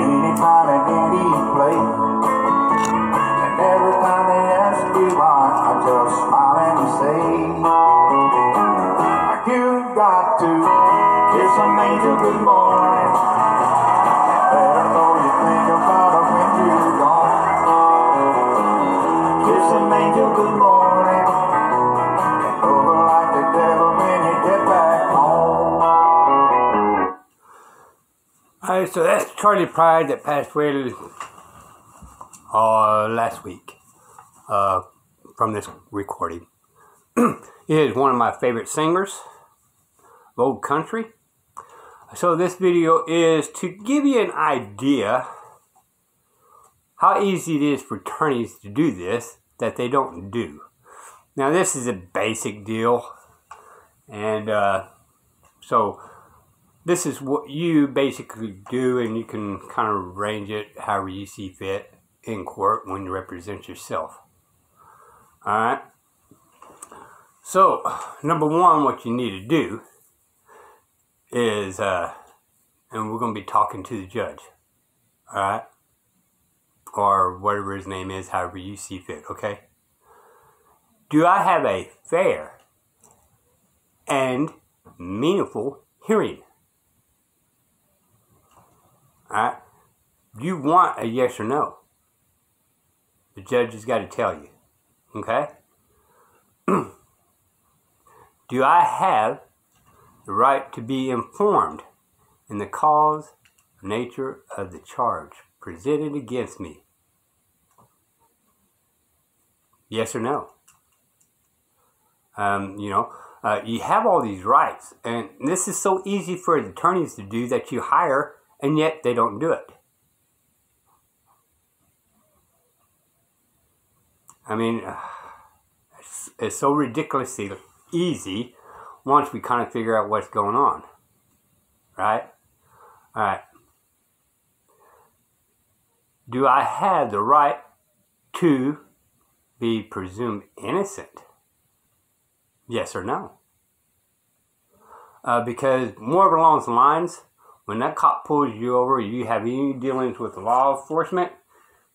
anytime and any place. And every time they ask me why, I just smile and say, you got to kiss an angel good morning. Let her know you think about her when you're gone. Kiss an angel good morning. And love her like the devil when you get back home. Alright, so that's Charley Pride that passed away last week from this recording. He is one of my favorite singers of old country. So this video is to give you an idea how easy it is for attorneys to do this that they don't do. Now this is a basic deal, and so this is what you basically do, and you can kind of arrange it however you see fit in court when you represent yourself. Alright? So, number one, what you need to do is, and we're going to be talking to the judge, alright? Or whatever his name is, however you see fit, okay? Do I have a fair and meaningful hearing? Alright? You want a yes or no. The judge has got to tell you, okay? Do I have the right to be informed in the cause, nature of the charge presented against me? Yes or no? You have all these rights, and this is so easy for attorneys to do that you hire, and yet they don't do it. I mean, it's so ridiculously easy once we kind of figure out what's going on, right? All right. Do I have the right to be presumed innocent? Yes or no? Because more along the lines, when that cop pulls you over, you have any dealings with law enforcement,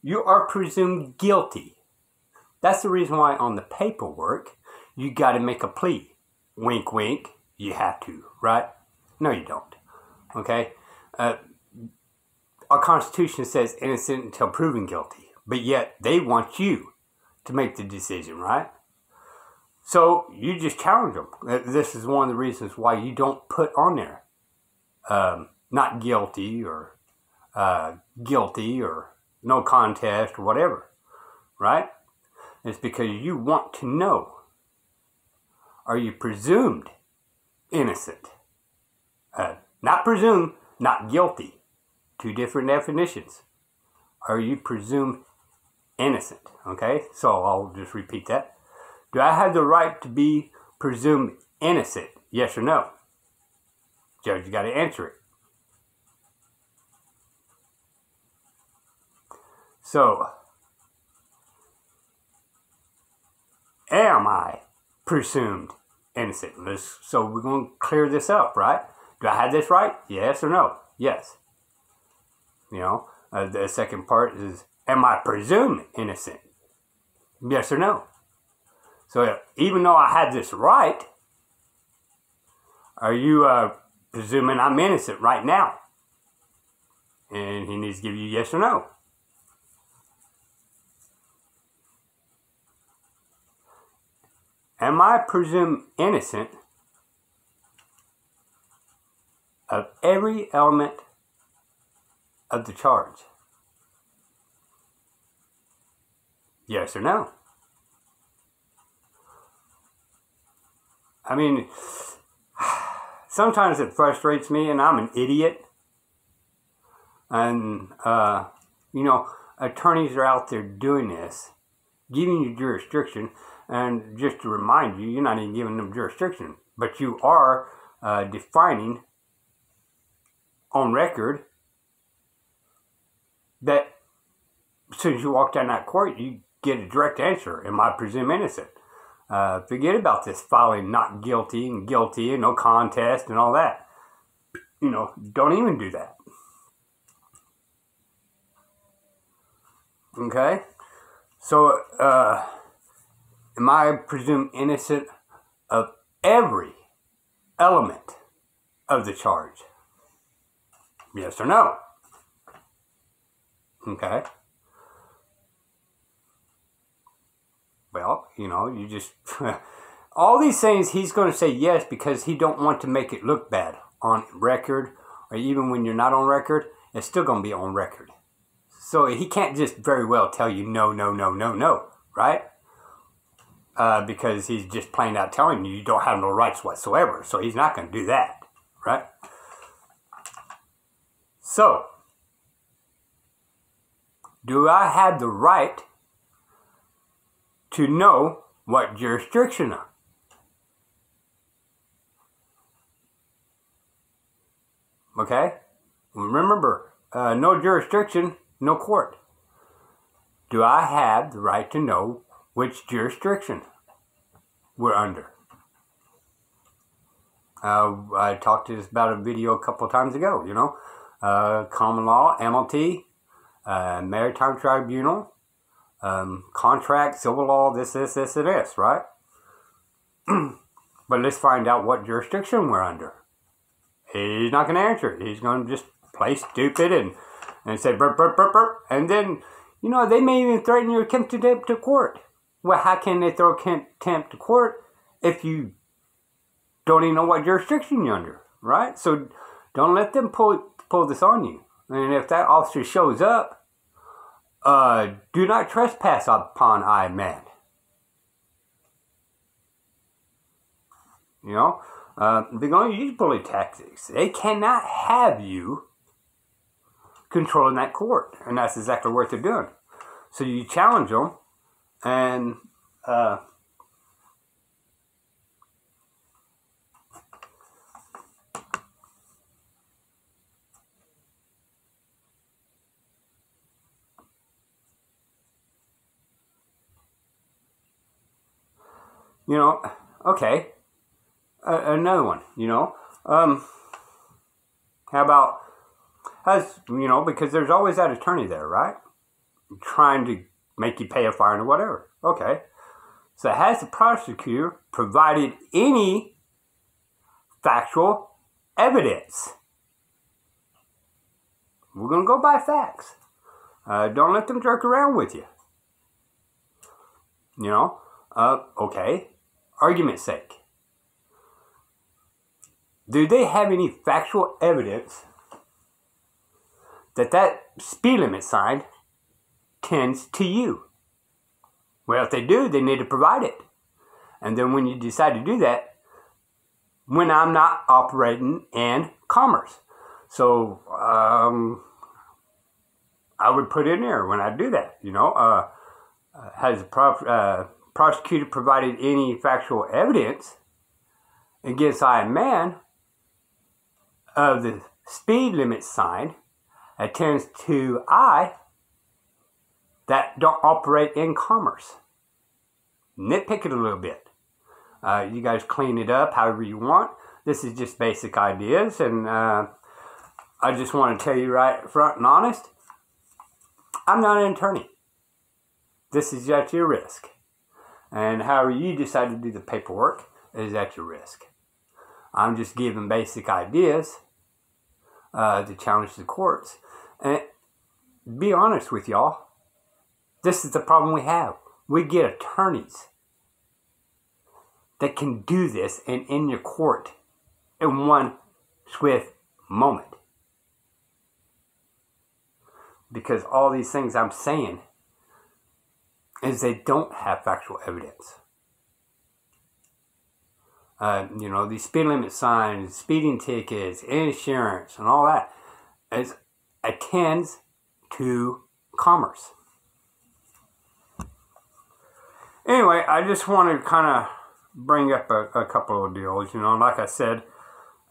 you are presumed guilty. That's the reason why on the paperwork, you got to make a plea. Wink, wink. You have to, right? No, you don't. Okay? Our Constitution says innocent until proven guilty. But yet, they want you to make the decision, right? So, you just challenge them. This is one of the reasons why you don't put on there not guilty or no contest or whatever, right? It's because you want to know, are you presumed innocent? Not presumed, not guilty. Two different definitions. Are you presumed innocent? Okay, so I'll just repeat that. Do I have the right to be presumed innocent? Yes or no? Judge, you got to answer it. So, am I presumed innocent? So we're going to clear this up, right? Do I have this right? Yes or no? Yes. The second part is, am I presumed innocent? Yes or no? So even though I had this right, are you presuming I'm innocent right now? And he needs to give you yes or no. Am I presumed innocent of every element of the charge? Yes or no? I mean, sometimes it frustrates me, and I'm an idiot. And, attorneys are out there doing this, giving you jurisdiction. And just to remind you, you're not even giving them jurisdiction, but you are defining on record that as soon as you walk down that court, you get a direct answer. Am I presumed innocent? Forget about this filing not guilty and no contest and all that. Don't even do that. Okay? So, am I presumed innocent of every element of the charge? Yes or no? Okay? Well, you just... all these things he's going to say yes because he don't want to make it look bad on record, or even when you're not on record, it's still going to be on record. So he can't just very well tell you no, no, no, no, no, right? Because he's just plain out telling you don't have no rights whatsoever. So he's not going to do that, right? So, do I have the right to know what jurisdiction I'm? Okay? Remember, no jurisdiction, no court. Do I have the right to know which jurisdiction we're under? I talked to this about a video a couple of times ago, common law, MLT, maritime tribunal, contract, civil law, this, and this, right? But let's find out what jurisdiction we're under. He's not going to answer it. He's going to just play stupid and say burp, burp, burp, burp. And then, they may even threaten you with contempt to court. Well, how can they throw contempt to court if you don't even know what jurisdiction you're under, right? So don't let them pull this on you. And if that officer shows up, do not trespass upon I man. They're going to use bully tactics. They cannot have you controlling that court. And that's exactly what they're doing. So you challenge them and okay. Another one, how about, because there's always that attorney there, right? Trying to make you pay a fine or whatever. Okay. So has the prosecutor provided any factual evidence? We're going to go by facts. Don't let them jerk around with you. Okay. Argument's sake. Do they have any factual evidence that speed limit sign tends to you? Well, if they do, they need to provide it. And then when you decide to do that, when I'm not operating in commerce. So, I would put in there when I do that, has the prosecutor provided any factual evidence against I man of the speed limit sign attends to I that don't operate in commerce? Nitpick it a little bit. You guys clean it up however you want. This is just basic ideas, and I just want to tell you right front and honest, I'm not an attorney. This is at your risk. And however you decide to do the paperwork is at your risk. I'm just giving basic ideas to challenge the courts. And be honest with y'all, this is the problem we have. We get attorneys that can do this and in your court in one swift moment. Because all these things I'm saying is they don't have factual evidence. These speed limit signs, speeding tickets, insurance, and all that attends to commerce. Anyway, I just wanted to kind of bring up a couple of deals. Like I said,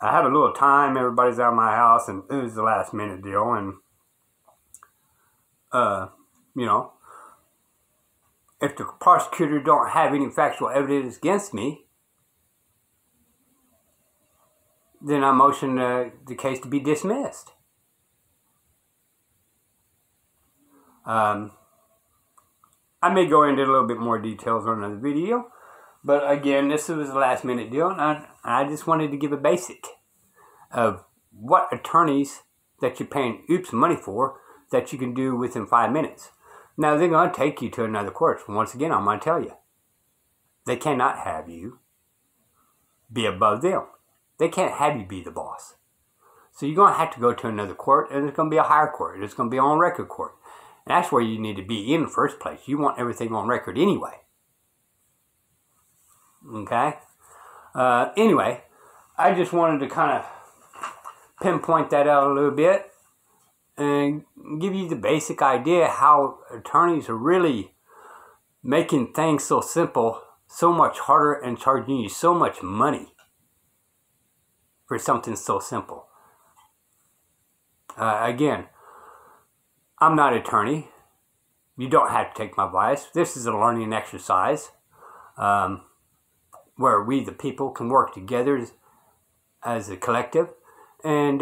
I have a little time. Everybody's out of my house, and it was the last minute deal. And, if the prosecutor don't have any factual evidence against me, then I motion the case to be dismissed. I may go into a little bit more details on another video, but again, this was a last minute deal, and I just wanted to give a basic of what attorneys that you're paying oops money for that you can do within 5 minutes. Now, they're going to take you to another court. Once again, I'm going to tell you, they cannot have you be above them. They can't have you be the boss. So you're going to have to go to another court, and it's going to be a higher court. It's going to be on record court. And that's where you need to be in the first place. You want everything on record anyway. Okay? Anyway, I just wanted to kind of pinpoint that out a little bit and give you the basic idea how attorneys are really making things so simple, so much harder, and charging you so much money for something so simple. Again, I'm not an attorney. You don't have to take my advice. This is a learning exercise where we, the people, can work together as a collective and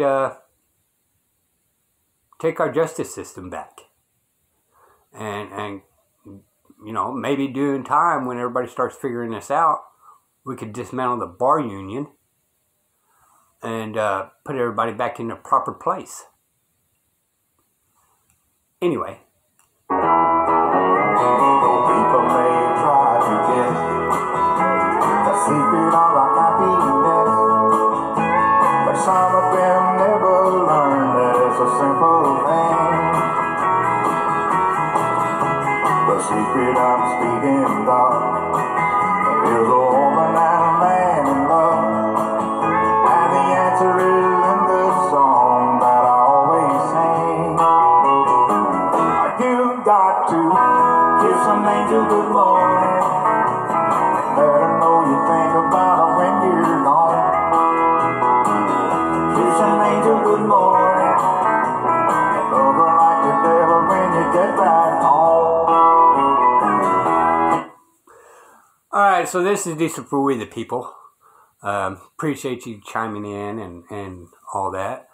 take our justice system back. And you know, maybe during time when everybody starts figuring this out, we could dismantle the bar union and put everybody back in their proper place. Anyway. People may try to guess the secret of our happiness, but some of them never learn that it's a simple thing. The secret I'm speaking of is a woman and a man in love, and the answer is in this song that I always sing. You got to kiss some angel good morning, let her know you think about her when you're gone. Kiss an angel good morning, love her like the devil when you get back home. Alright, so this is Diesel for We the People. Appreciate you chiming in and all that.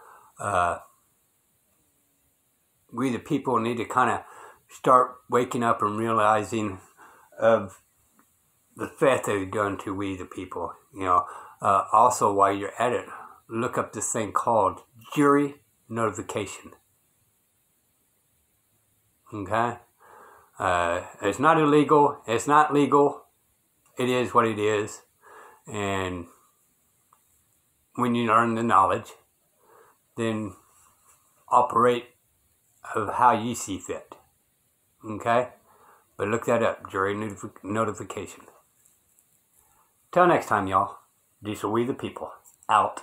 We the people need to kind of start waking up and realizing of the threat they've done to we the people. You know, also while you're at it, look up this thing called jury notification. Okay? It's not illegal. It's not legal. It is what it is. And when you learn the knowledge, then operate of how you see fit. Okay? But look that up, jury notification. Till next time, y'all. Diesel We the People. Out.